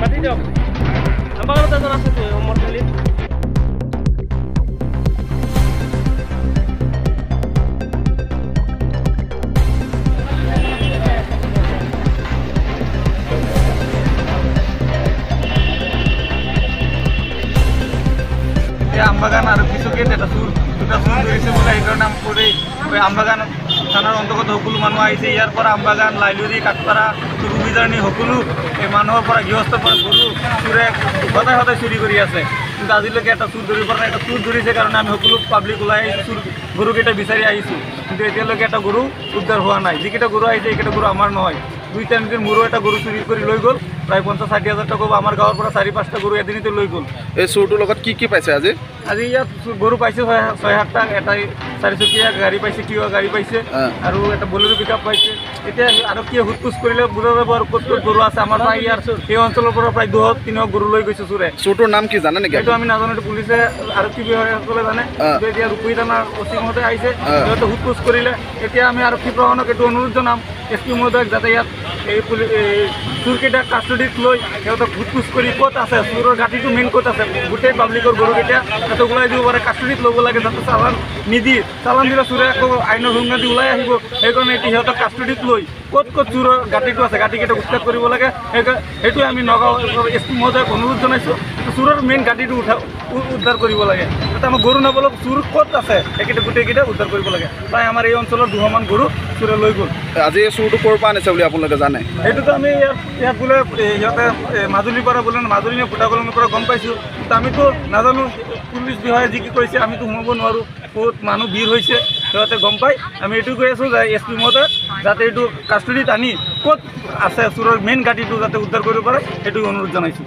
পাতি দিয়ক আমাৰ ঘৰত এজন আছে মৰ্টেলি আমবাগান আর কিছু গেট এটা দুটা চুর ধরেছে বলে এই কারণে করে আমবাগান থানার অন্তর্গত সকলো মানুষ আহিছে ইয়ার পর আমবাগান লাইলুরি কাঠপাড়া রুবিজানি সকলো এই মানুহৰ পৰা গৃহস্থৰ পৰা গৰু চুৰে সদায় সদায় চুৰি কৰি আছে কিন্তু আজিলৈকে এটা চুৰ ধৰিব পৰা নাই এটা চুৰ ধৰিছে কাৰণে আমি সকলো পাব্লিক ওলাই আহিছোঁ চুৰ গৰুকেইটা বিচাৰি আহিছোঁ কিন্তু এতিয়ালৈকে এটা গৰু উদ্ধাৰ হোৱা নাই যিকেইটা গৰু আহিছে এইকেইটা গৰু আমাৰ নহয় 2-3 দিন মোৰো এটা গৰু চুৰি কৰি লৈ গ'ল প্ৰায় 50-60 হাজাৰ টকা আমাৰ গাঁৱৰ পৰা 4-5টা গৰু এদিনতে লৈ গ'ল এই চুৰটোৰ লগত কি পাইছে আজি ইয়াত গৰু পাইছে 6-7টা এটাই 4চকীয়া গাড়ী পাইছে কিয় গাড়ী পাইছে আৰু এটা বলেৰো পিকআপ পাইছে এতিয়া আৰু কি হুটপুচ কৰিলে বুজা যাব আৰু ক'ত গৰু আছে আমাৰ পৰা ইয়াৰ এই অঞ্চলৰ পৰা প্ৰায় 2-3 গৰু লৈ গৈছে চুৰে চুৰটোৰ নাম কি জানে নেকি এইটো আমি নাজানো পুলিচে আৰু কি বিষয়াসকলে জানে এতিয়া ৰূপহী থানাৰ ওচি মহোদয় আহিছে সিহঁতে হুটপুচ কৰিলে এতিয়া আমি আৰক্ষী প্ৰশাসনক এইটো অনুৰোধ জনাম এছপি মহোদয়ক যাতে ইয়াত এই চুৰকেইটা কাষ্টডিত লৈ সিহঁতক হুটপুচ কৰি ক'ত আছে চুৰৰ ঘাটিটো মেইন ক'ত আছে গোটেই পাব্লিকৰ গৰুকেইটা সিহঁতক ওলাই দিব পাৰে কাষ্টডিত ল'ব লাগে যাতে চালান দিলে চুৰে আকৌ আইনৰ সংজ্ঞা দি ওলাই আহিব সেইকাৰণে এতিয়া সিহঁতক কাষ্টডিত লৈ ক'ত চুৰৰ ঘাটিটো আছে ঘাটিকেইটা উচ্ছেদ কৰিব লাগে সেইটোৱে আমি নগাঁও এছপি মহোদয়ক অনুৰোধ জনাইছোঁ চুৰৰ মেইন ঘাটিটো উদ্ধাৰ কৰিব লাগে যাতে আমাৰ গৰু নাপালক চুৰ ক'ত আছে সেইকেইটা গোটেইকেইটা উদ্ধাৰ কৰিব লাগে প্ৰায় আমাৰ এই অঞ্চলৰ 200মান গৰু চুৰে লৈ গ'ল আজি এই চুৰটো ক'ৰ পৰা আনিছে বুলি আপোনালোকে জানে সেইটোতো আমি ইয়াত বোলে সিহঁতে মাজুলীৰ পৰা বোলে মাজুলী ফুটাকলঙৰ পৰা গম পাইছোঁ কিন্তু আমিতো নাজানো পুলিচ বিষয়াই যি কি কৰিছে আমিতো সোমাব নোৱাৰোঁ বহুত মানুহ ভিৰ হৈছে সিহঁতে গম পাই আমি এইটো কৈ আছোঁ যে এছ পি মহোদয় যাতে এইটো কাষ্টডিত আনি ক'ত আছে চুৰৰ মেইন ঘাটিটো যাতে উদ্ধাৰ কৰিব পাৰে সেইটো অনুৰোধ জনাইছোঁ